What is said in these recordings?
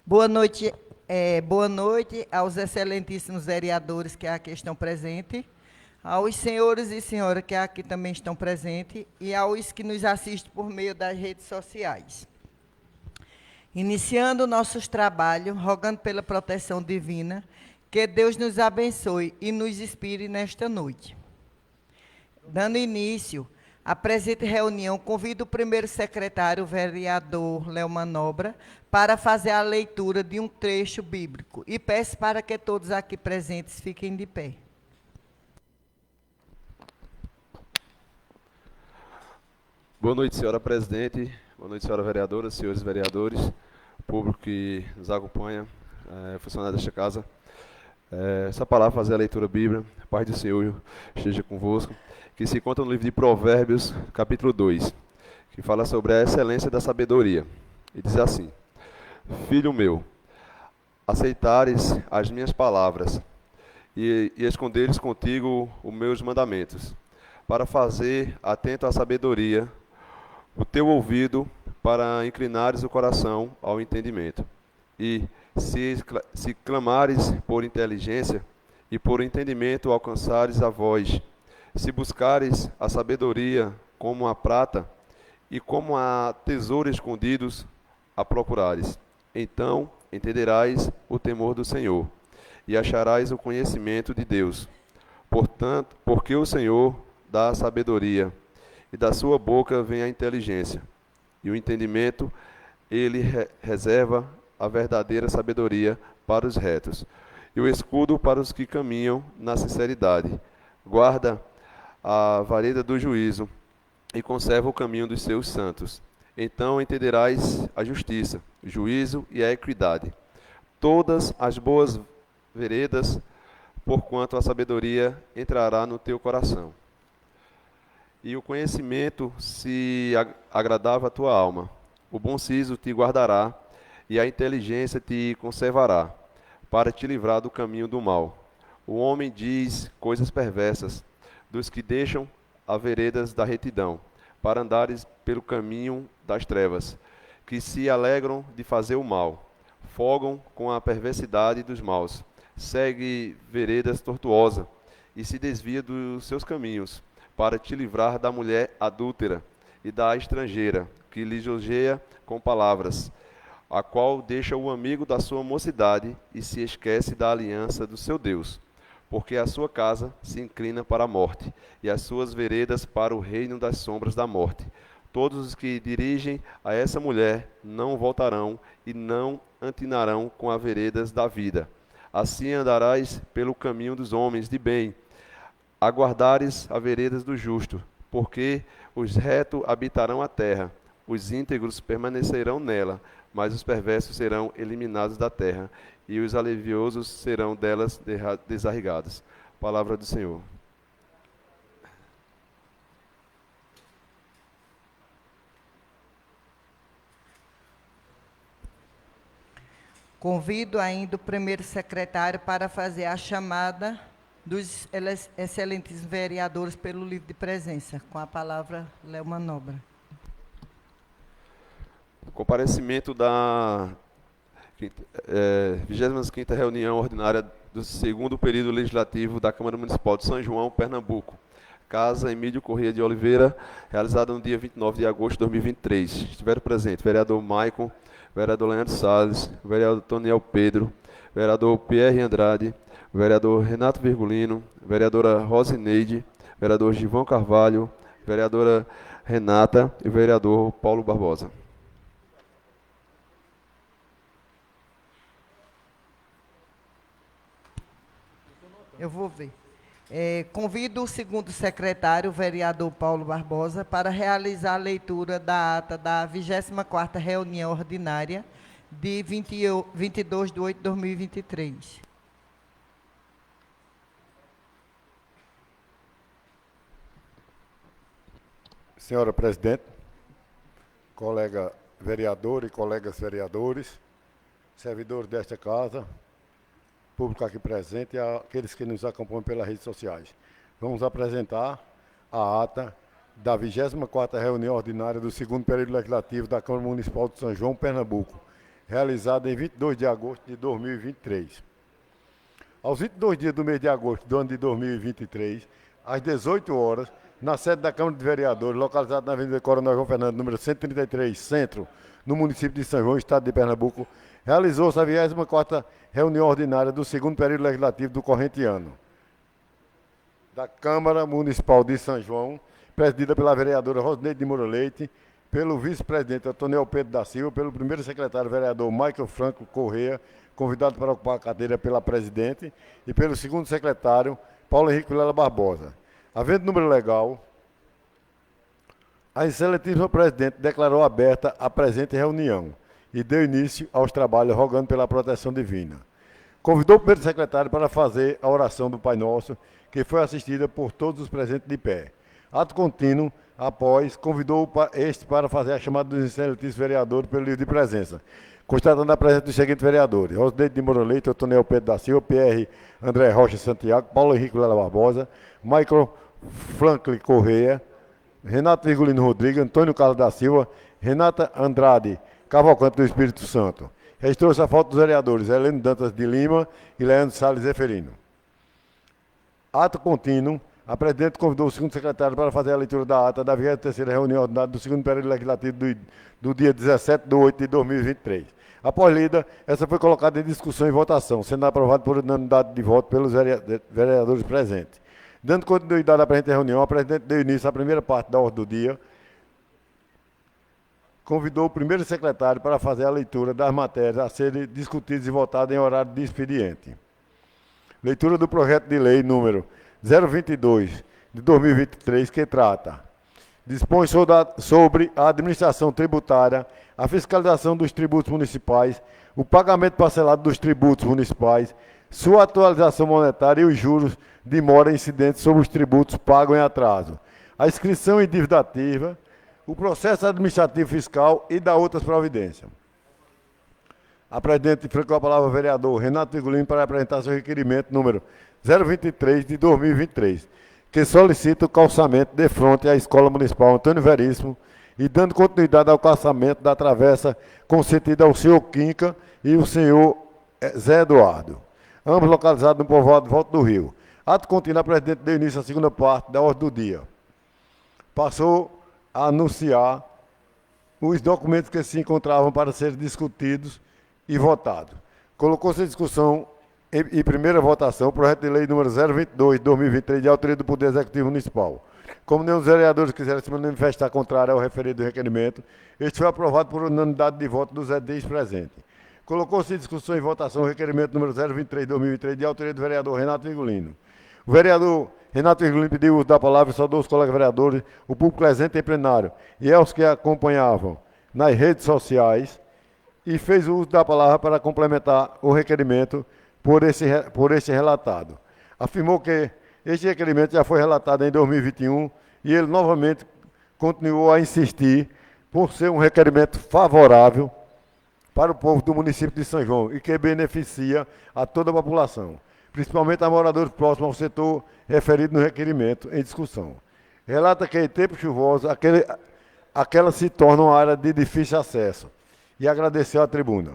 Boa noite aos excelentíssimos vereadores que aqui estão presentes, aos senhores e senhoras que aqui também estão presentes e aos que nos assistem por meio das redes sociais. Iniciando nossos trabalhos, rogando pela proteção divina, que Deus nos abençoe e nos inspire nesta noite. Dando início à presente reunião, convido o primeiro secretário, o vereador Léo Manobra, para fazer a leitura de um trecho bíblico e peço para que todos aqui presentes fiquem de pé. Boa noite, senhora presidente. Boa noite, senhora vereadora, senhores vereadores, público que nos acompanha, funcionário desta casa. Essa palavra, fazer a leitura bíblica, a paz do Senhor esteja convosco, que se encontra no livro de Provérbios, capítulo 2, que fala sobre a excelência da sabedoria. E diz assim: Filho meu, aceitares as minhas palavras e esconderes contigo os meus mandamentos, para fazer atento à sabedoria o teu ouvido, para inclinares o coração ao entendimento. E se clamares por inteligência e por entendimento alcançares a voz, se buscares a sabedoria como a prata e como a tesouro escondidos a procurares, então entenderás o temor do Senhor e acharás o conhecimento de Deus. Portanto, porque o Senhor dá a sabedoria, e da sua boca vem a inteligência, e o entendimento ele reserva a verdadeira sabedoria para os retos, e o escudo para os que caminham na sinceridade. Guarda a vareda do juízo, e conserva o caminho dos seus santos. Então entenderás a justiça, o juízo e a equidade. Todas as boas veredas, porquanto a sabedoria entrará no teu coração. E o conhecimento se agradava à tua alma. O bom siso te guardará, e a inteligência te conservará, para te livrar do caminho do mal. O homem diz coisas perversas, dos que deixam as veredas da retidão, para andares pelo caminho das trevas, que se alegram de fazer o mal, folgam com a perversidade dos maus, segue veredas tortuosas, e se desvia dos seus caminhos, para te livrar da mulher adúltera e da estrangeira, que lisonjeia com palavras, a qual deixa o amigo da sua mocidade e se esquece da aliança do seu Deus. Porque a sua casa se inclina para a morte, e as suas veredas para o reino das sombras da morte. Todos os que dirigem a essa mulher não voltarão e não antinarão com as veredas da vida. Assim andarás pelo caminho dos homens de bem, aguardares as veredas do justo, porque os retos habitarão a terra, os íntegros permanecerão nela, mas os perversos serão eliminados da terra, e os aleviosos serão delas desarrigados. Palavra do Senhor. Convido ainda o primeiro secretário para fazer a chamada dos excelentes vereadores pelo livro de presença. Com a palavra, Léo Manobra. Comparecimento da 25ª reunião ordinária do segundo período legislativo da Câmara Municipal de São João, Pernambuco. Casa Emílio Corrêa de Oliveira, realizada no dia 29 de agosto de 2023. Estiveram presentes vereador Maicon, vereador Leandro Salles, vereador Toniel Pedro, vereador Pierre Andrade, vereador Renato Virgulino, vereadora Rosineide, vereador Givão Carvalho, vereadora Renata e vereador Paulo Barbosa. Eu vou ver. Convido o segundo secretário, o vereador Paulo Barbosa, para realizar a leitura da ata da 24ª reunião ordinária de 22 de 8 de 2023. Senhora presidente, colega vereador e colegas vereadores, servidores desta casa, público aqui presente e aqueles que nos acompanham pelas redes sociais. Vamos apresentar a ata da 24ª reunião ordinária do segundo período legislativo da Câmara Municipal de São João, Pernambuco, realizada em 22 de agosto de 2023. Aos 22 dias do mês de agosto do ano de 2023, às 18 horas, na sede da Câmara de Vereadores, localizada na Avenida Coronel João Fernando, número 133, Centro, no município de São João, estado de Pernambuco, realizou-se a 24ª reunião ordinária do segundo período legislativo do corrente ano da Câmara Municipal de São João, presidida pela vereadora Rosineide de Moura Leite, pelo vice-presidente Antônio Pedro da Silva, pelo primeiro secretário vereador Michael Franco Corrêa, convidado para ocupar a cadeira pela presidente, e pelo segundo secretário Paulo Henrique Vilela Barbosa. Havendo número legal, a excelentíssima presidente declarou aberta a presente reunião e deu início aos trabalhos rogando pela proteção divina. Convidou o primeiro secretário para fazer a oração do Pai Nosso, que foi assistida por todos os presentes de pé. Ato contínuo, após, convidou este para fazer a chamada dos excelentíssimos vereadores pelo livro de presença, constatando a presença dos seguintes vereadores: Rosineide de Moura Leite, Antônio Pedro da Silva, Pierre André Rocha Santiago, Paulo Henrique Vilela Barbosa, Michael Franklin Corrêa, Renato Virgulino Rodrigues, Antônio Carlos da Silva, Renata Andrade Cavalcante do Espírito Santo. Registrou-se a falta dos vereadores Heleno Dantas de Lima e Leandro Salles Zeferino. Ato contínuo, a presidente convidou o segundo secretário para fazer a leitura da ata da 23ª reunião ordinária do segundo período legislativo do dia 17 de 8 de 2023. Após lida, essa foi colocada em discussão e votação, sendo aprovada por unanimidade de voto pelos vereadores presentes. Dando continuidade à presente reunião, a presidente deu início à primeira parte da ordem do dia, convidou o primeiro secretário para fazer a leitura das matérias a serem discutidas e votadas em horário de expediente. Leitura do projeto de lei número 022 de 2023, que trata, dispõe sobre a administração tributária, a fiscalização dos tributos municipais, o pagamento parcelado dos tributos municipais, sua atualização monetária e os juros de mora incidentes sobre os tributos pagos em atraso, a inscrição em dívida ativa, o processo administrativo fiscal e da outras providências. A presidente francou a palavra ao vereador Renato Virgulino para apresentar seu requerimento número 023 de 2023, que solicita o calçamento de fronte à Escola Municipal Antônio Veríssimo e dando continuidade ao calçamento da travessa concedida ao senhor Quinca e o senhor Zé Eduardo, ambos localizados no povoado de Volta do Rio. Ato contínuo, a presidente deu início à segunda parte da ordem do dia. Passou a anunciar os documentos que se encontravam para serem discutidos e votados. Colocou-se em discussão em primeira votação o projeto de lei número 022 de 2023 de autoria do Poder Executivo Municipal. Como nenhum dos vereadores quiserem se manifestar contrário ao referido requerimento, este foi aprovado por unanimidade de voto dos edis presentes. Colocou-se em discussão e votação o requerimento número 023 de 2023 de autoria do vereador Renato Virgulino. O vereador Renato Virgulino pediu o uso da palavra e saudou os colegas vereadores, o público presente em plenário e aos que acompanhavam nas redes sociais, e fez o uso da palavra para complementar o requerimento por este relatado. Afirmou que este requerimento já foi relatado em 2021 e ele novamente continuou a insistir por ser um requerimento favorável para o povo do município de São João e que beneficia a toda a população, principalmente a moradores próximos ao setor referido no requerimento em discussão. Relata que em tempos chuvosos aquela se torna uma área de difícil acesso e agradeceu à tribuna.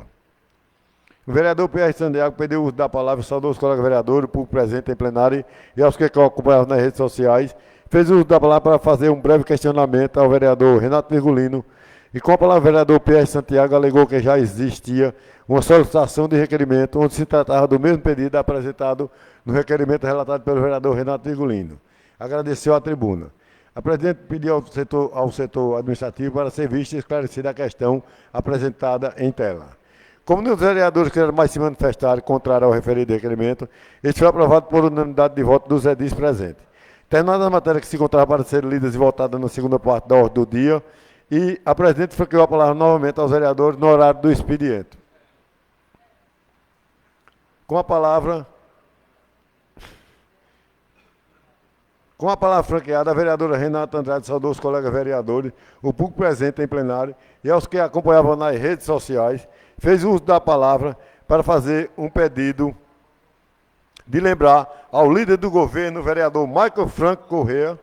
O vereador Pierre Santiago pediu o uso da palavra, saudou os colegas vereadores, o público presente em plenário e aos que acompanhavam nas redes sociais, fez o uso da palavra para fazer um breve questionamento ao vereador Renato Virgulino e com a palavra o vereador Pierre Santiago alegou que já existia uma solicitação de requerimento onde se tratava do mesmo pedido apresentado no requerimento relatado pelo vereador Renato Virgulino. Agradeceu à tribuna. A presidente pediu ao setor administrativo para ser vista e esclarecida a questão apresentada em tela. Como nenhum dos vereadores quiseram mais se manifestar contrário ao referido requerimento, este foi aprovado por unanimidade de voto dos edis presentes. Terminada a matéria que se encontrava para ser lidas e votadas na segunda parte da ordem do dia, e a presidente franqueou a palavra novamente aos vereadores no horário do expediente. Com a palavra franqueada, a vereadora Renata Andrade saudou os colegas vereadores, o público presente em plenário e aos que acompanhavam nas redes sociais, fez uso da palavra para fazer um pedido de lembrar ao líder do governo, o vereador Michael Franco Corrêa,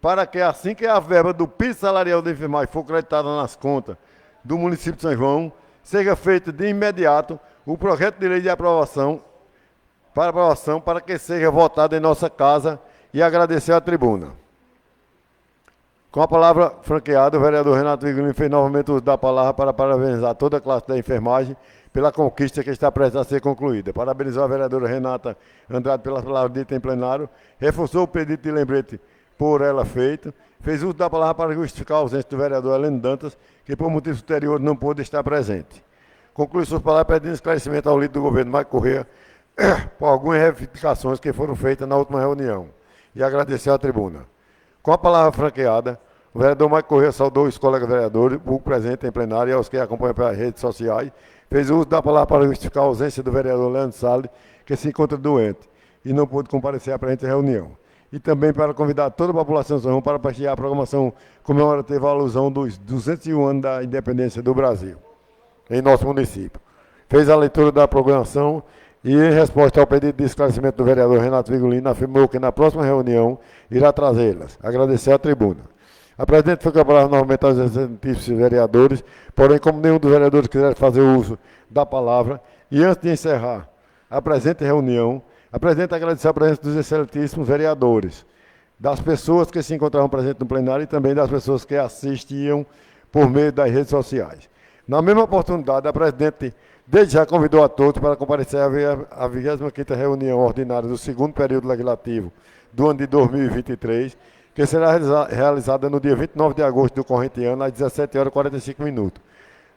para que assim que a verba do piso salarial da enfermagem for creditada nas contas do município de São João, seja feito de imediato o projeto de lei de aprovação para que seja votado em nossa casa e agradecer à tribuna. Com a palavra franqueada, o vereador Renato Vigolino fez novamente uso da palavra para parabenizar toda a classe da enfermagem pela conquista que está prestes a ser concluída. Parabenizou a vereadora Renata Andrade pelas palavras ditas em plenário, reforçou o pedido de lembrete por ela feito, fez uso da palavra para justificar a ausência do vereador Heleno Dantas, que por motivos exteriores não pôde estar presente. Conclui suas palavras pedindo esclarecimento ao líder do governo, Maico Corrêa, por algumas reivindicações que foram feitas na última reunião, e agradeceu à tribuna. Com a palavra franqueada, o vereador Maico Corrêa saudou os colegas vereadores, o presente em plenário e aos que acompanham pelas redes sociais, fez uso da palavra para justificar a ausência do vereador Leandro Salles, que se encontra doente e não pôde comparecer à presente reunião. E também para convidar toda a população de São João para prestigiar a programação comemorativa à alusão dos 201 anos da independência do Brasil, em nosso município. Fez a leitura da programação e, em resposta ao pedido de esclarecimento do vereador Renato Vigolino, afirmou que na próxima reunião irá trazê-las. Agradecer à tribuna. A presidente foi com a palavra novamente aos excelentíssimos vereadores, porém, como nenhum dos vereadores quiser fazer uso da palavra, e antes de encerrar a presente reunião, a presidente agradeceu a presença dos excelentíssimos vereadores, das pessoas que se encontravam presentes no plenário e também das pessoas que assistiam por meio das redes sociais. Na mesma oportunidade, a presidente desde já convidou a todos para comparecer à 25ª reunião ordinária do segundo período legislativo do ano de 2023, que será realizada no dia 29 de agosto do corrente ano, às 17h45.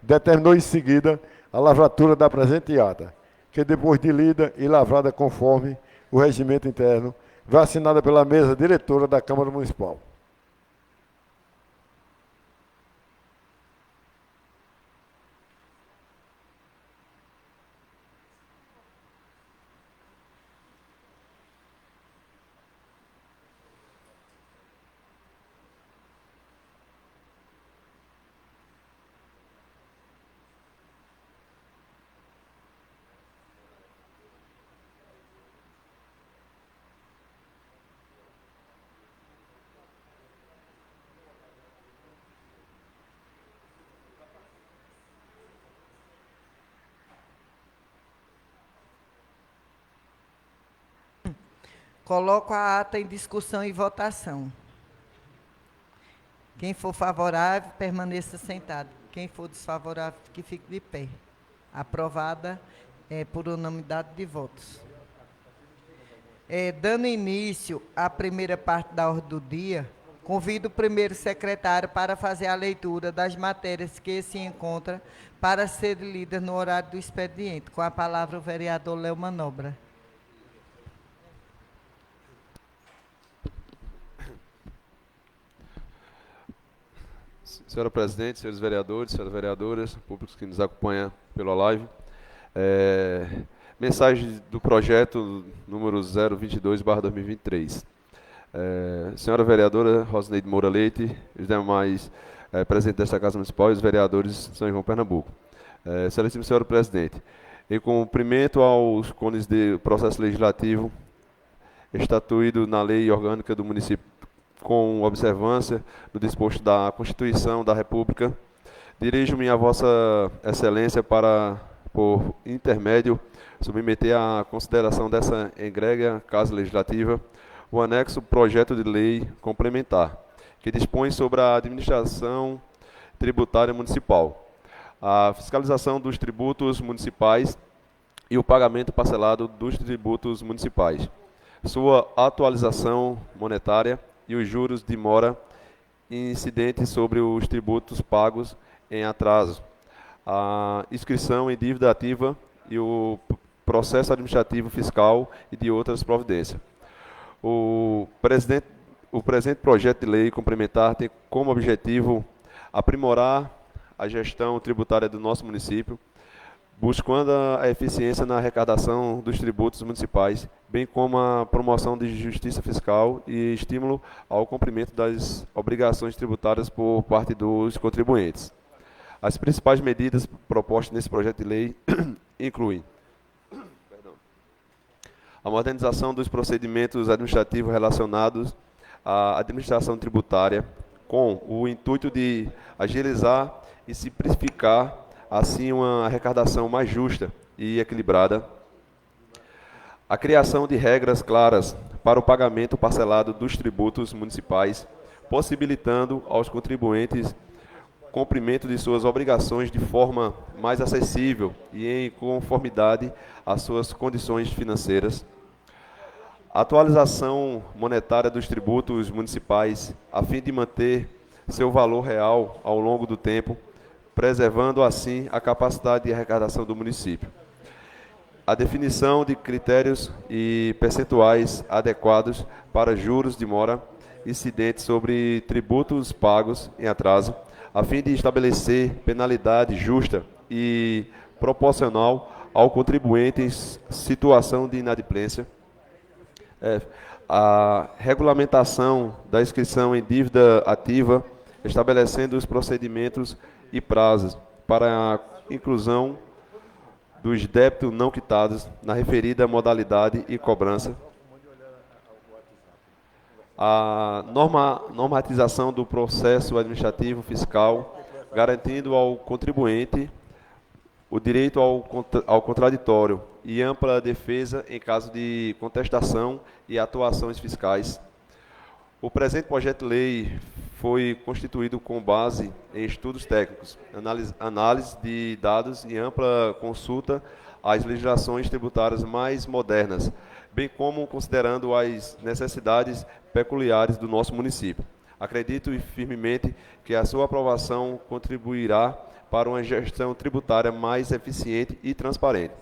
Determinou em seguida a lavratura da presente ata, que depois de lida e lavrada conforme o regimento interno, vai assinada pela mesa diretora da Câmara Municipal. Coloco a ata em discussão e votação. Quem for favorável, permaneça sentado. Quem for desfavorável, que fique de pé. Aprovada por unanimidade de votos. Dando início à primeira parte da ordem do dia, convido o primeiro secretário para fazer a leitura das matérias que se encontram para serem lidas no horário do expediente. Com a palavra o vereador Léo Manobra. Senhora presidente, senhores vereadores, senhoras vereadoras, públicos que nos acompanham pela live. Mensagem do projeto número 022/2023. Senhora vereadora Rosineide Moura Leite, os demais presidentes desta Casa Municipal e os vereadores de São João, Pernambuco. Excelentíssima senhora presidente, em cumprimento aos cones do processo legislativo estatuído na lei orgânica do município, com observância do disposto da Constituição da República, dirijo-me a Vossa Excelência para, por intermédio, submeter à consideração dessa egrégea Casa Legislativa o anexo projeto de lei complementar, que dispõe sobre a administração tributária municipal, a fiscalização dos tributos municipais e o pagamento parcelado dos tributos municipais, sua atualização monetária e os juros de mora incidentes sobre os tributos pagos em atraso, a inscrição em dívida ativa e o processo administrativo fiscal e de outras providências. O presente projeto de lei complementar tem como objetivo aprimorar a gestão tributária do nosso município, buscando a eficiência na arrecadação dos tributos municipais, bem como a promoção de justiça fiscal e estímulo ao cumprimento das obrigações tributárias por parte dos contribuintes. As principais medidas propostas nesse projeto de lei incluem a modernização dos procedimentos administrativos relacionados à administração tributária, com o intuito de agilizar e simplificar assim uma arrecadação mais justa e equilibrada, a criação de regras claras para o pagamento parcelado dos tributos municipais, possibilitando aos contribuintes cumprimento de suas obrigações de forma mais acessível e em conformidade às suas condições financeiras. A atualização monetária dos tributos municipais, a fim de manter seu valor real ao longo do tempo, preservando assim a capacidade de arrecadação do município. A definição de critérios e percentuais adequados para juros de mora incidentes sobre tributos pagos em atraso, a fim de estabelecer penalidade justa e proporcional ao contribuinte em situação de inadimplência. A regulamentação da inscrição em dívida ativa, estabelecendo os procedimentos e prazos para a inclusão dos débitos não quitados na referida modalidade e cobrança. A normatização do processo administrativo fiscal, garantindo ao contribuinte o direito ao contraditório e ampla defesa em caso de contestação e atuações fiscais. O presente projeto de lei foi constituído com base em estudos técnicos, análise de dados e ampla consulta às legislações tributárias mais modernas, bem como considerando as necessidades peculiares do nosso município. Acredito firmemente que a sua aprovação contribuirá para uma gestão tributária mais eficiente e transparente.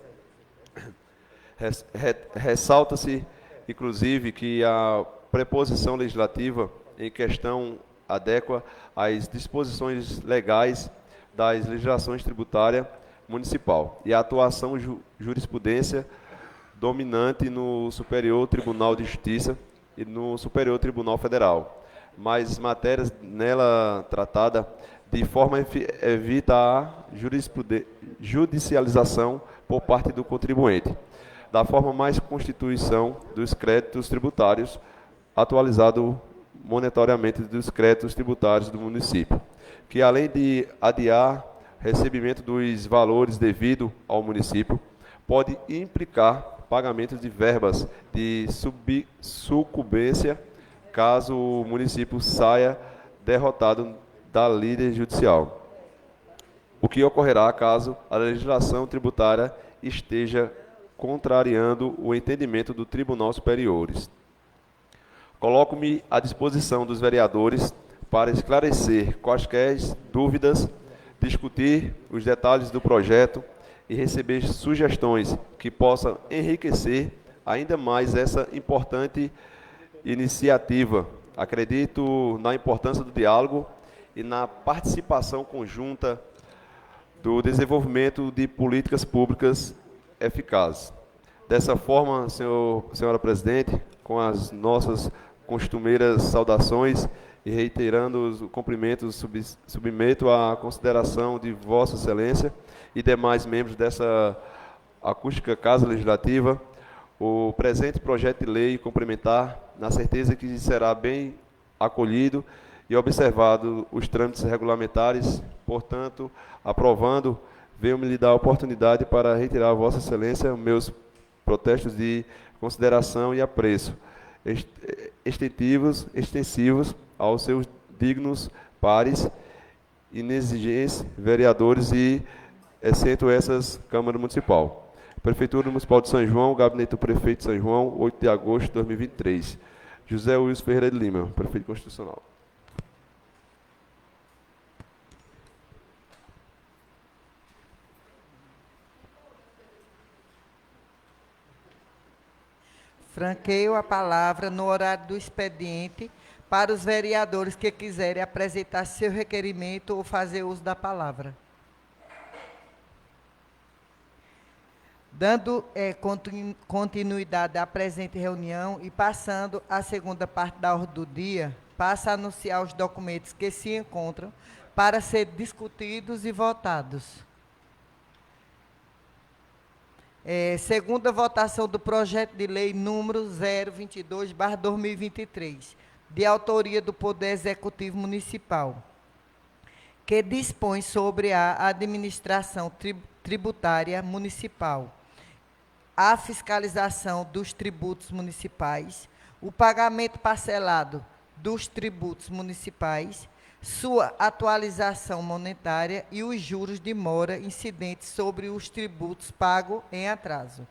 Ressalta-se, inclusive, que a preposição legislativa em questão adequa às disposições legais das legislações tributária municipal e a atuação jurisprudência dominante no Superior Tribunal de Justiça e no Superior Tribunal Federal, mas matérias nela tratada de forma evita a judicialização por parte do contribuinte, da forma mais constituição dos créditos tributários, atualizado monetariamente dos créditos tributários do município, que além de adiar recebimento dos valores devido ao município, pode implicar pagamento de verbas de sucumbência caso o município saia derrotado da lide judicial, o que ocorrerá caso a legislação tributária esteja contrariando o entendimento do Tribunal Superiores. Coloco-me à disposição dos vereadores para esclarecer quaisquer dúvidas, discutir os detalhes do projeto e receber sugestões que possam enriquecer ainda mais essa importante iniciativa. Acredito na importância do diálogo e na participação conjunta do desenvolvimento de políticas públicas eficazes. Dessa forma, senhora presidente, com as nossas costumeiras saudações e reiterando os cumprimentos, submeto à consideração de Vossa Excelência e demais membros dessa acústica Casa Legislativa o presente projeto de lei complementar, na certeza que será bem acolhido e observado os trâmites regulamentares, portanto, aprovando, venho-me lhe dar a oportunidade para retirar a Vossa Excelência meus protestos de consideração e apreço, extensivos aos seus dignos pares, inexigentes vereadores e, exceto essas, Câmara Municipal. Prefeitura Municipal de São João, Gabinete do Prefeito de São João, 8 de agosto de 2023. José Wilson Ferreira de Lima, Prefeito Constitucional. Franqueio a palavra no horário do expediente para os vereadores que quiserem apresentar seu requerimento ou fazer uso da palavra. Dando continuidade à presente reunião e passando à segunda parte da ordem do dia, passa a anunciar os documentos que se encontram para ser discutidos e votados. Segunda votação do projeto de lei número 022/2023, de autoria do Poder Executivo Municipal, que dispõe sobre a administração tributária municipal, a fiscalização dos tributos municipais, o pagamento parcelado dos tributos municipais, sua atualização monetária e os juros de mora incidentes sobre os tributos pagos em atraso,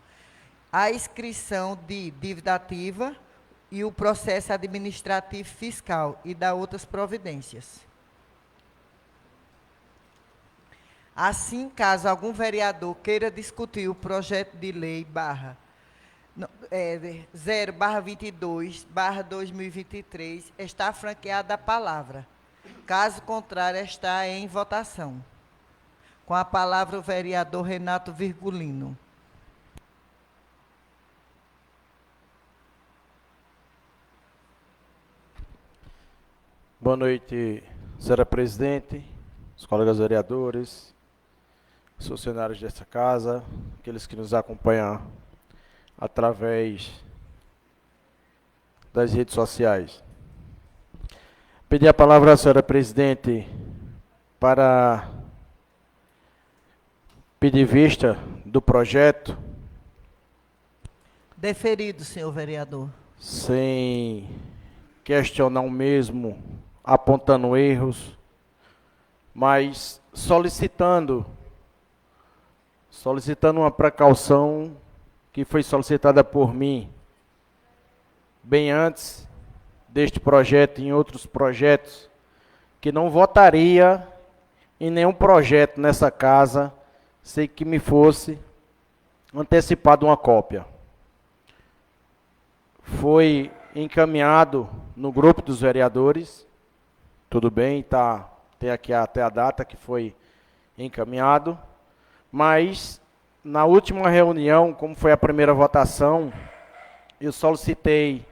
a inscrição de dívida ativa e o processo administrativo fiscal e da outras providências. Assim, caso algum vereador queira discutir o projeto de lei 0/22/2023, está franqueada a palavra. Caso contrário, está em votação. Com a palavra o vereador Renato Virgulino. Boa noite, senhora presidente, os colegas vereadores, os funcionários desta casa, aqueles que nos acompanham através das redes sociais. Pedi a palavra à senhora presidente para pedir vista do projeto. Deferido, senhor vereador. Sem questionar o mesmo, apontando erros, mas solicitando uma precaução que foi solicitada por mim bem antes deste projeto e em outros projetos, que não votaria em nenhum projeto nessa casa sem que me fosse antecipada uma cópia. Foi encaminhado no grupo dos vereadores, tudo bem, tem aqui até a data que foi encaminhado, mas na última reunião, como foi a primeira votação, eu solicitei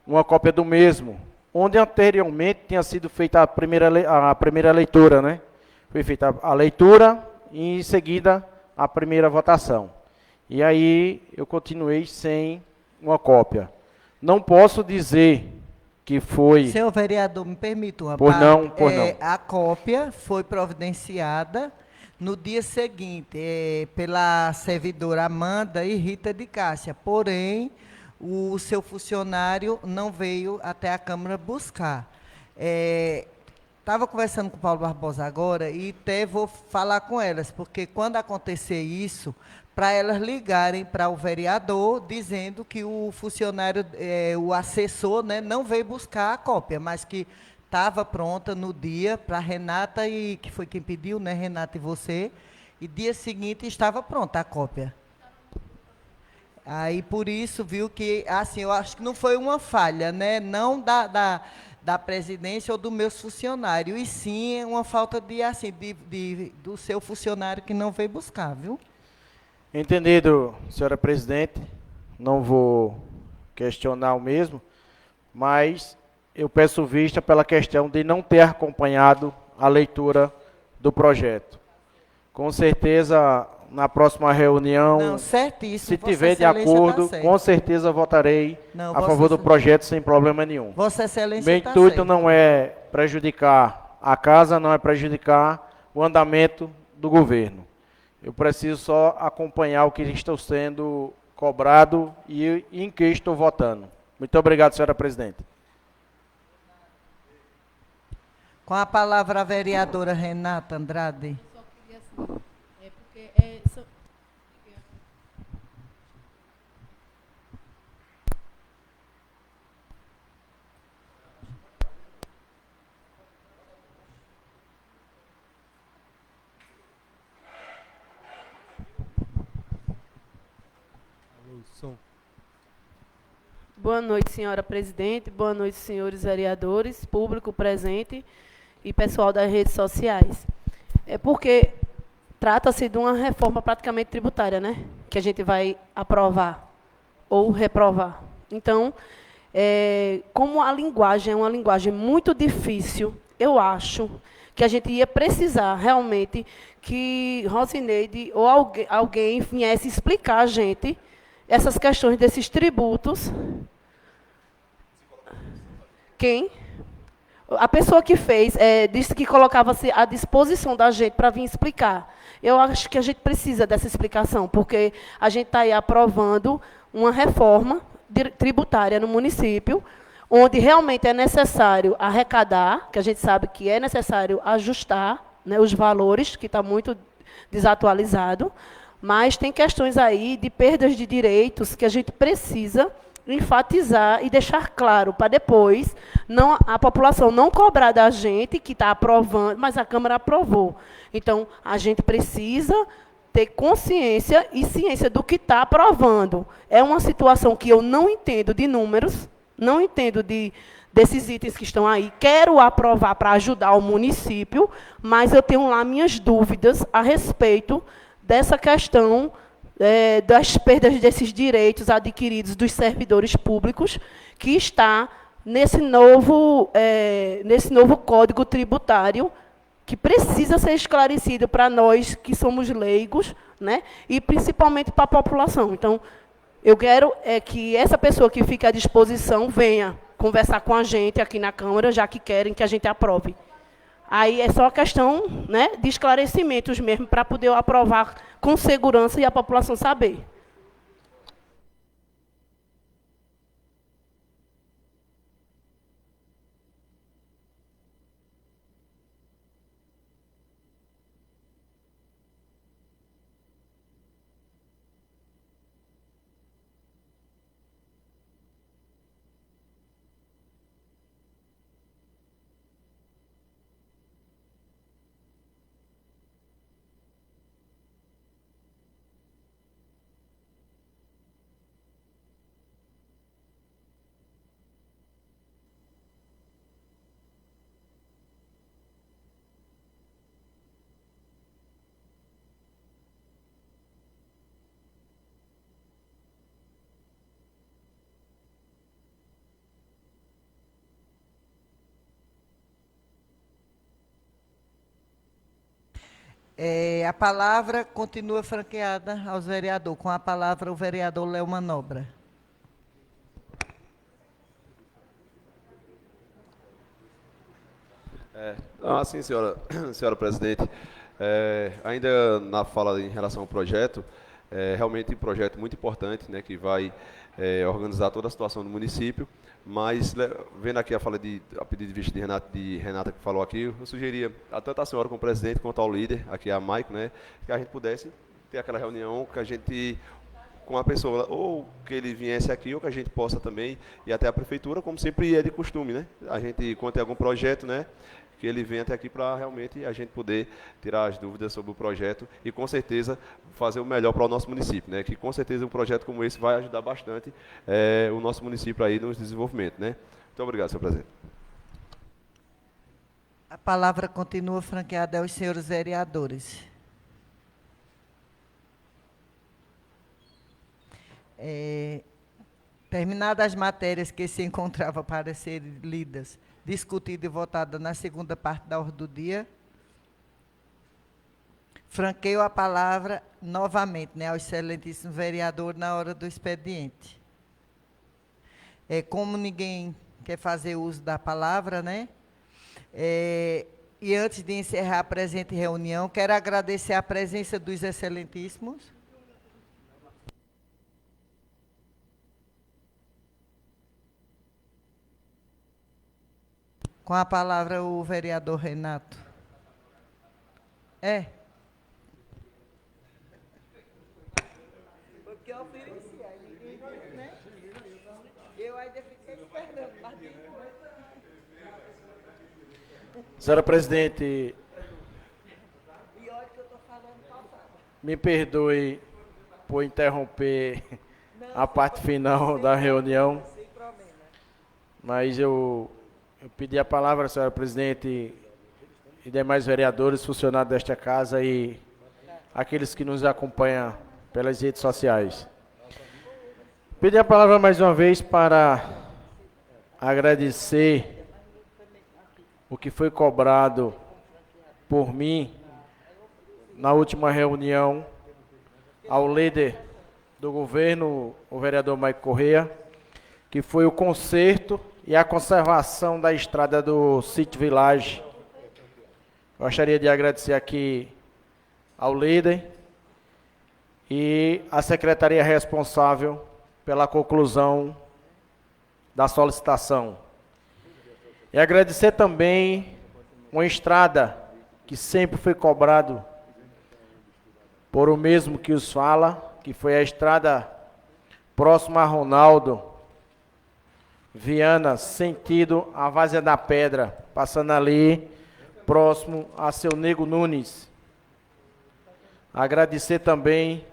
uma cópia do mesmo, onde anteriormente tinha sido feita a primeira leitura, né? Foi feita a leitura e em seguida a primeira votação. E aí eu continuei sem uma cópia. Não posso dizer que foi... Senhor vereador, me permita uma Pois parte. não. A cópia foi providenciada no dia seguinte pela servidora Amanda e Rita de Cássia, porém, o seu funcionário não veio até a Câmara buscar. Estava conversando com o Paulo Barbosa agora e até vou falar com elas, porque quando acontecer isso, para elas ligarem para o vereador, dizendo que o funcionário, o assessor, né, não veio buscar a cópia, mas que estava pronta no dia para Renata, e que foi quem pediu, né, Renata e você, e dia seguinte estava pronta a cópia. Aí, por isso, viu que, assim, eu acho que não foi uma falha, né, não da presidência ou do meu funcionário, e sim uma falta do seu funcionário que não veio buscar, viu? Entendido, senhora presidente, não vou questionar o mesmo, mas eu peço vista pela questão de não ter acompanhado a leitura do projeto. Com certeza, na próxima reunião, Não, certíssimo, se Vossa tiver de Excelência acordo, tá certo. com certeza votarei Não, a Vossa favor do Excelência- projeto sem problema nenhum. Vossa Excelência Meu está intuito certo. não é prejudicar a casa, não é prejudicar o andamento do governo. Eu preciso só acompanhar o que está sendo cobrado e em que estou votando. Muito obrigado, senhora presidente. Com a palavra a vereadora Renata Andrade. Só queria assim, Boa noite, senhora presidente. Boa noite, senhores vereadores, público presente e pessoal das redes sociais. É porque trata-se de uma reforma praticamente tributária, né? Que a gente vai aprovar ou reprovar. Então, como a linguagem é uma linguagem muito difícil, eu acho que a gente ia precisar realmente que Rosineide ou alguém viesse explicar a gente essas questões desses tributos. Quem? A pessoa que fez disse que colocava-se à disposição da gente para vir explicar. Eu acho que a gente precisa dessa explicação, porque a gente está aí aprovando uma reforma tributária no município, onde realmente é necessário arrecadar, que a gente sabe que é necessário ajustar, né, os valores, que está muito desatualizado, mas tem questões aí de perdas de direitos que a gente precisa enfatizar e deixar claro para depois a população não cobrar da gente que está aprovando, mas a Câmara aprovou. Então, a gente precisa ter consciência e ciência do que está aprovando. É uma situação que eu não entendo de números, não entendo desses itens que estão aí. Quero aprovar para ajudar o município, mas eu tenho lá minhas dúvidas a respeito dessa questão das perdas desses direitos adquiridos dos servidores públicos, que está nesse novo Código Tributário, que precisa ser esclarecido para nós que somos leigos, né, e principalmente para a população. Então, eu quero que essa pessoa que fica à disposição venha conversar com a gente aqui na Câmara, já que querem que a gente aprove. Aí é só questão, né, de esclarecimentos mesmo, para poder aprovar com segurança e a população saber. A palavra continua franqueada aos vereadores. Com a palavra, o vereador Léo Manobra. Sim, senhora presidente. Ainda na fala em relação ao projeto, realmente um projeto muito importante, né, que vai organizar toda a situação do município, mas vendo aqui a fala a pedido de vista de Renata que falou aqui, eu sugeria a tanto a senhora como presidente quanto ao líder, aqui a Maico, né, que a gente pudesse ter aquela reunião que a gente, com a pessoa, ou que ele viesse aqui, ou que a gente possa também ir até a prefeitura, como sempre é de costume, né? A gente, quando tem algum projeto, né, que ele venha até aqui para realmente a gente poder tirar as dúvidas sobre o projeto e, com certeza, fazer o melhor para o nosso município, né? Que, com certeza, um projeto como esse vai ajudar bastante o nosso município aí no desenvolvimento, né? Muito obrigado, senhor presidente. A palavra continua franqueada aos senhores vereadores. Terminadas as matérias que se encontravam para serem lidas, discutida e votada na segunda parte da ordem do dia, franqueio a palavra novamente, né, ao excelentíssimo vereador na hora do expediente. Como ninguém quer fazer uso da palavra, né, e antes de encerrar a presente reunião, quero agradecer a presença dos excelentíssimos. Com a palavra, o vereador Renato. Porque eu ofereci, aí ninguém, né? Eu ainda fiquei esperando. Senhora presidente, E olha que eu estou falando passado. me perdoe por interromper a parte final da reunião, Sem problema. mas eu pedi a palavra, senhora presidente, e demais vereadores, funcionários desta casa e aqueles que nos acompanham pelas redes sociais. Pedi a palavra mais uma vez para agradecer o que foi cobrado por mim na última reunião ao líder do governo, o vereador Maico Correia, que foi o conserto e a conservação da estrada do Sítio Village. Gostaria de agradecer aqui ao líder e à secretaria responsável pela conclusão da solicitação. E agradecer também uma estrada que sempre foi cobrado por o mesmo que os fala, que foi a estrada próxima a Ronaldo, Viana, sentido a Várzea da Pedra, passando ali, próximo a Seu Nego Nunes. Agradecer também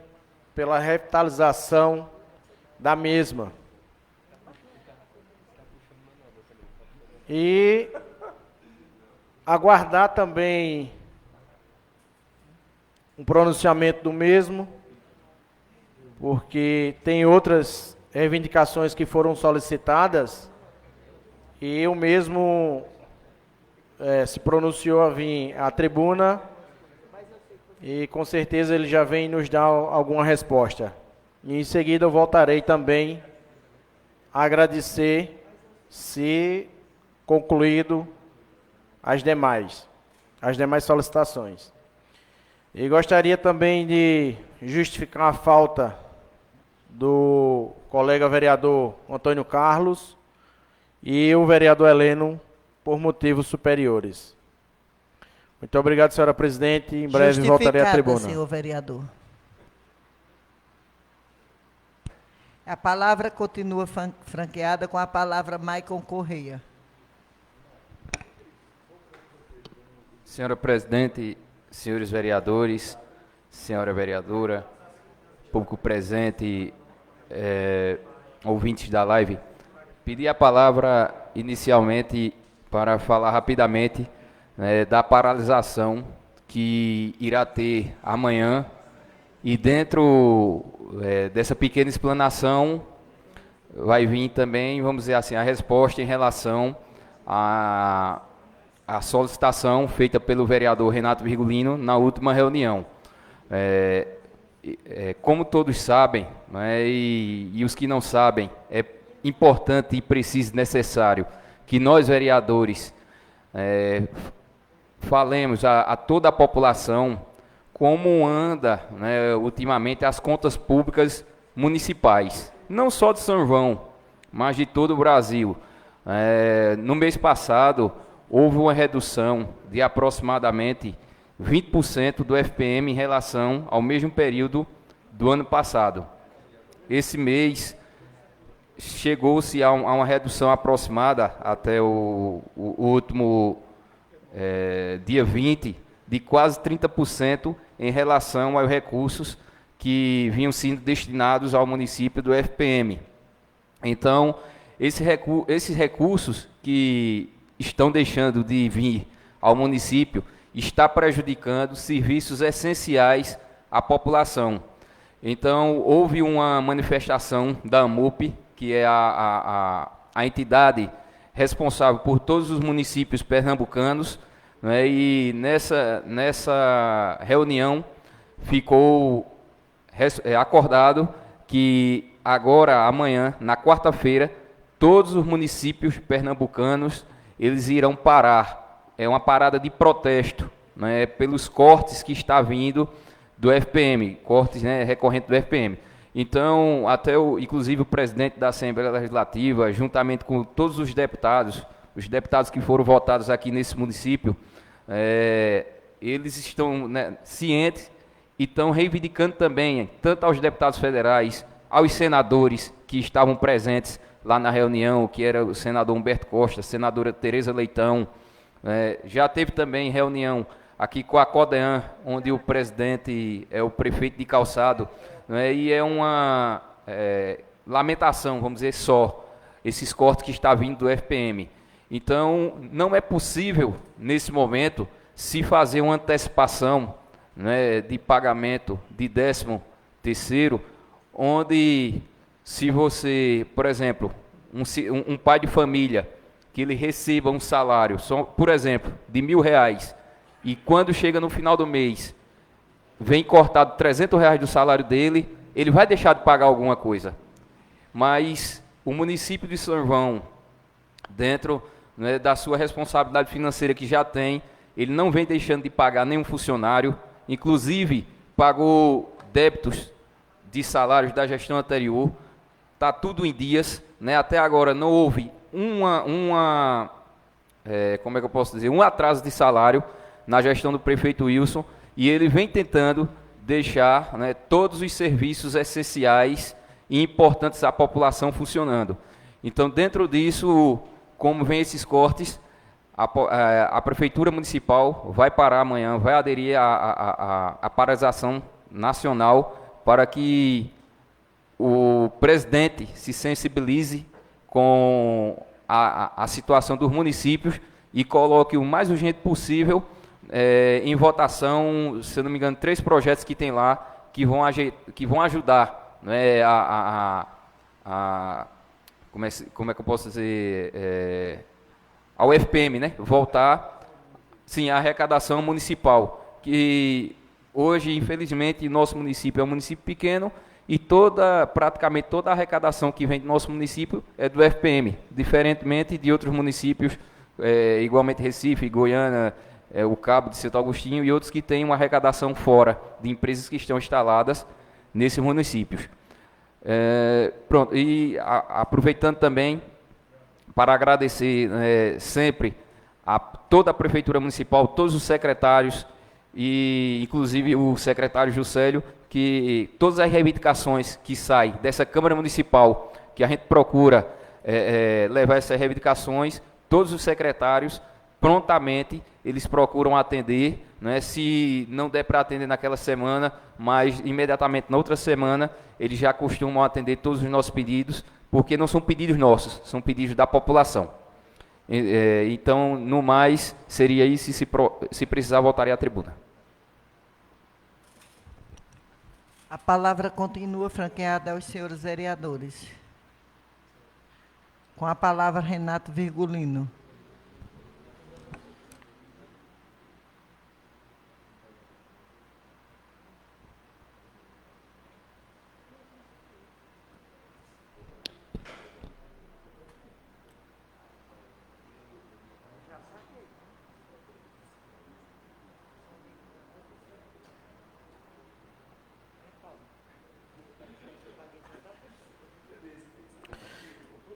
pela revitalização da mesma. E aguardar também um pronunciamento do mesmo, porque tem outras reivindicações que foram solicitadas e eu mesmo se pronunciou a vir à tribuna e com certeza ele já vem nos dar alguma resposta. E em seguida eu voltarei também a agradecer, se concluído as demais solicitações. E gostaria também de justificar a falta do colega vereador Antônio Carlos e o vereador Heleno por motivos superiores. Muito obrigado, senhora presidente. Em breve voltarei à tribuna. Senhor vereador. A palavra continua franqueada com a palavra Maicon Correia. Senhora presidente, senhores vereadores, senhora vereadora, público presente, ouvintes da live, pedi a palavra inicialmente para falar rapidamente da paralisação que irá ter amanhã e dentro dessa pequena explanação vai vir também, vamos dizer assim, a resposta em relação à solicitação feita pelo vereador Renato Virgulino na última reunião. Como todos sabem, e os que não sabem, é importante e preciso e necessário que nós, vereadores, falemos a toda a população como anda ultimamente as contas públicas municipais, não só de São João, mas de todo o Brasil. No mês passado, houve uma redução de aproximadamente 20% do FPM em relação ao mesmo período do ano passado. Esse mês chegou-se a uma redução aproximada até o último dia 20, de quase 30% em relação aos recursos que vinham sendo destinados ao município do FPM. Então, esses recursos que estão deixando de vir ao município está prejudicando serviços essenciais à população. Então, houve uma manifestação da AMUP, que é a entidade responsável por todos os municípios pernambucanos, e nessa reunião ficou acordado que agora, amanhã, na quarta-feira, todos os municípios pernambucanos eles irão parar. É uma parada de protesto, pelos cortes que está vindo do FPM, cortes recorrentes do FPM. Então, inclusive o presidente da Assembleia Legislativa, juntamente com todos os deputados que foram votados aqui nesse município, eles estão cientes e estão reivindicando também, tanto aos deputados federais, aos senadores que estavam presentes lá na reunião, que era o senador Humberto Costa, a senadora Tereza Leitão. Já teve também reunião aqui com a CODEAN, onde o presidente é o prefeito de Calçado, e é uma lamentação, vamos dizer só, esses cortes que está vindo do FPM. Então, não é possível, nesse momento, se fazer uma antecipação de pagamento de 13º, onde, se você, por exemplo, um pai de família, que ele receba um salário, por exemplo, de R$1.000, e quando chega no final do mês, vem cortado R$300 do salário dele, ele vai deixar de pagar alguma coisa. Mas o município de São João, dentro, né, da sua responsabilidade financeira que já tem. Ele não vem deixando de pagar nenhum funcionário, inclusive pagou débitos de salários da gestão anterior, está tudo em dias, né? Até agora não houve como é que eu posso dizer, um atraso de salário na gestão do prefeito Wilson, e ele vem tentando deixar, né, todos os serviços essenciais e importantes à população funcionando. Então, dentro disso, como vem esses cortes, a Prefeitura Municipal vai parar amanhã, vai aderir à paralisação nacional para que o presidente se sensibilize com a situação dos municípios e coloque o mais urgente possível em votação, se eu não me engano, 3 projetos que tem lá que vão ajudar, né, como é que eu posso dizer, ao FPM, né, voltar, sim, à arrecadação municipal, que hoje, infelizmente, nosso município é um município pequeno e praticamente toda a arrecadação que vem do nosso município é do FPM, diferentemente de outros municípios, igualmente Recife, Goiânia, o Cabo de Santo Agostinho e outros que têm uma arrecadação fora de empresas que estão instaladas nesses municípios. Pronto, e aproveitando também para agradecer sempre a toda a Prefeitura Municipal, todos os secretários e inclusive o secretário Juscelio, que todas as reivindicações que saem dessa Câmara Municipal, que a gente procura levar essas reivindicações, todos os secretários, prontamente, eles procuram atender, né? Se não der para atender naquela semana, mas imediatamente na outra semana, eles já costumam atender todos os nossos pedidos, porque não são pedidos nossos, são pedidos da população. Então, no mais, seria isso, se precisar, voltaria à tribuna. A palavra continua franqueada aos senhores vereadores. Com a palavra, Renato Virgulino.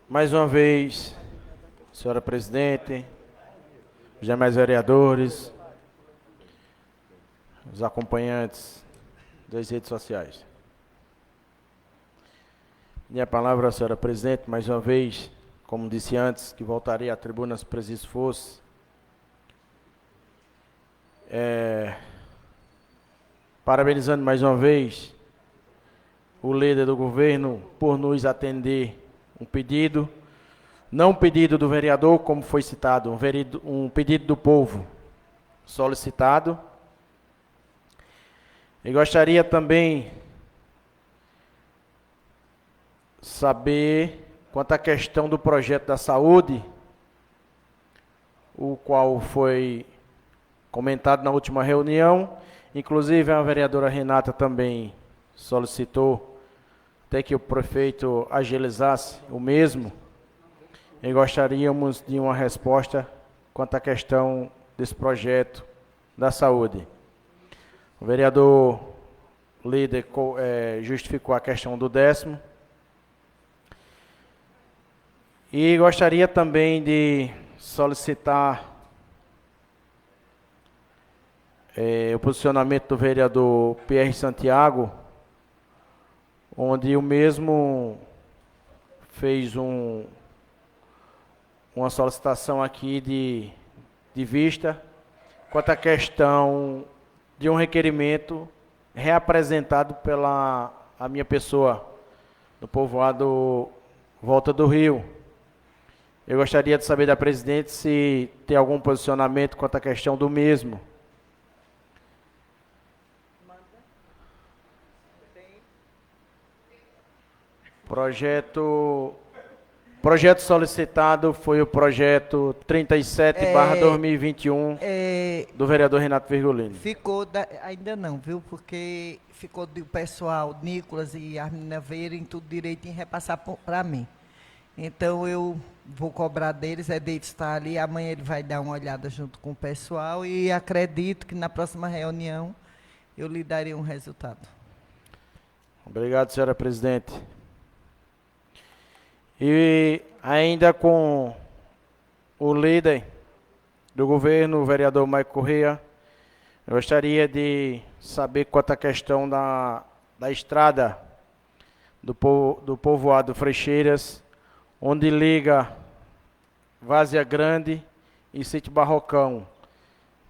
Mais uma vez, senhora presidente, os demais vereadores, os acompanhantes das redes sociais. Minha palavra, senhora presidente, mais uma vez, como disse antes, que voltaria à tribuna se preciso fosse. Parabenizando mais uma vez o líder do governo por nos atender um pedido, não um pedido do vereador, como foi citado, um pedido do povo solicitado. E gostaria também saber quanto à questão do projeto da saúde, o qual foi comentado na última reunião, inclusive a vereadora Renata também solicitou até que o prefeito agilizasse o mesmo, e gostaríamos de uma resposta quanto à questão desse projeto da saúde. O vereador líder justificou a questão do 10º, e gostaria também de solicitar o posicionamento do vereador Pierre Santiago, onde o mesmo fez uma solicitação aqui de vista quanto à questão de um requerimento reapresentado pela a minha pessoa, do povoado Volta do Rio. Eu gostaria de saber da presidente se tem algum posicionamento quanto à questão do mesmo. Projeto solicitado foi o projeto 37/2021 do vereador Renato Virgulino. Ficou, ainda não, viu? Porque ficou do pessoal, Nicolas e Armina verem tudo direitinho e repassar para mim. Então, eu vou cobrar deles, é deles estar ali, amanhã ele vai dar uma olhada junto com o pessoal e acredito que na próxima reunião eu lhe darei um resultado. Obrigado, senhora presidente. E ainda com o líder do governo, o vereador Maico Correia, eu gostaria de saber quanto à questão da estrada do povoado Frecheiras, onde liga Várzea Grande e Sítio Barrocão.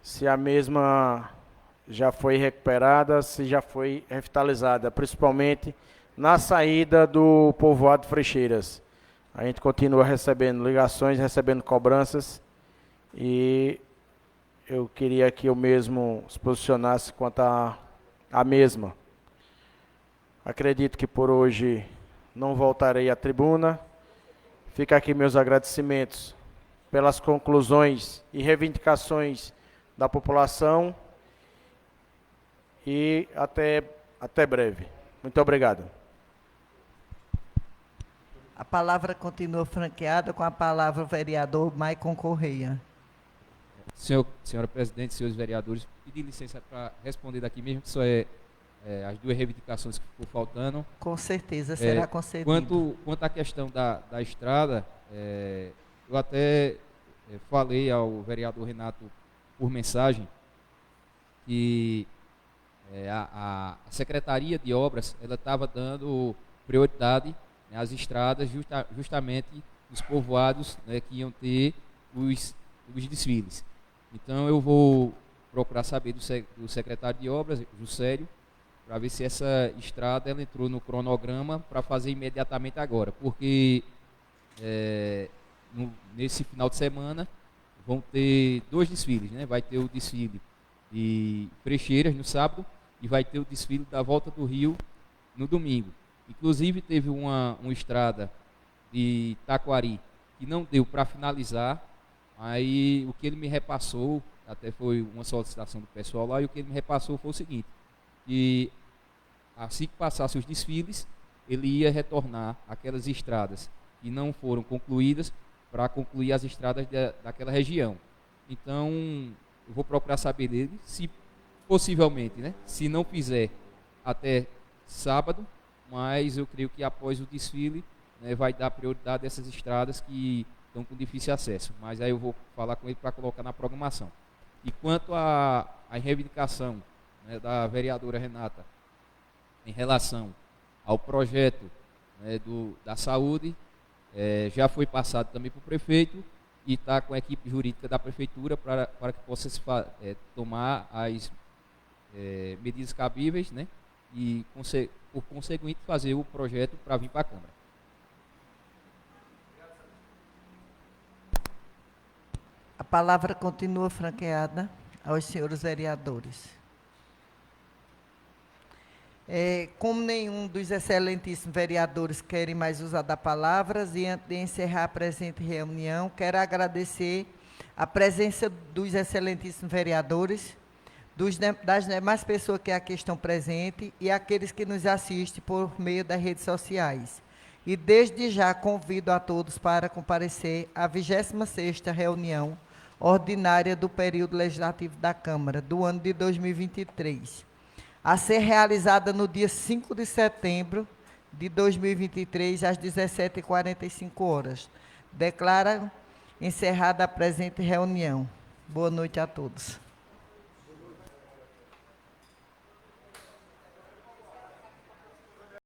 Se a mesma já foi recuperada, se já foi revitalizada, principalmente na saída do povoado Frecheiras. A gente continua recebendo ligações, recebendo cobranças, e eu queria que eu mesmo se posicionasse quanto à mesma. Acredito que por hoje não voltarei à tribuna. Fica aqui meus agradecimentos pelas conclusões e reivindicações da população, e até breve. Muito obrigado. A palavra continua franqueada com a palavra o vereador Maicon Correia. Senhora presidente, senhores vereadores, pedir licença para responder daqui mesmo, que só as duas reivindicações que ficou faltando. Com certeza será concedido. Quanto à questão da estrada, eu até falei ao vereador Renato por mensagem que a Secretaria de Obras ela estava dando prioridade, né, às estradas justamente nos povoados, né, que iam ter os desfiles. Então eu vou procurar saber do secretário de Obras, Juscelio, para ver se essa estrada ela entrou no cronograma para fazer imediatamente agora, porque nesse final de semana vão ter 2 desfiles, né? Vai ter o desfile de Frecheiras no sábado e vai ter o desfile da Volta do Rio no domingo. Inclusive teve uma estrada de Taquari que não deu para finalizar. Aí o que ele me repassou, até foi uma solicitação do pessoal lá, e o que ele me repassou foi o seguinte, que assim que passasse os desfiles, ele ia retornar aquelas estradas que não foram concluídas para concluir as estradas daquela região. Então, eu vou procurar saber dele, se possivelmente, né, se não fizer até sábado, mas eu creio que após o desfile, né, vai dar prioridade a essas estradas que estão com difícil acesso, mas aí eu vou falar com ele para colocar na programação. E quanto à reivindicação, né, da vereadora Renata em relação ao projeto, né, da saúde, já foi passado também para o prefeito e está com a equipe jurídica da prefeitura para que possa se tomar as medidas cabíveis, né, e por conseguinte fazer o projeto para vir para a Câmara. A palavra continua franqueada aos senhores vereadores. Como nenhum dos excelentíssimos vereadores querem mais usar da palavra, e antes de encerrar a presente reunião, quero agradecer a presença dos excelentíssimos vereadores, das demais pessoas que aqui estão presentes e aqueles que nos assistem por meio das redes sociais. E desde já convido a todos para comparecer à 26ª reunião ordinária do período legislativo da Câmara, do ano de 2023, a ser realizada no dia 5 de setembro de 2023, às 17h45. Declaro encerrada a presente reunião. Boa noite a todos.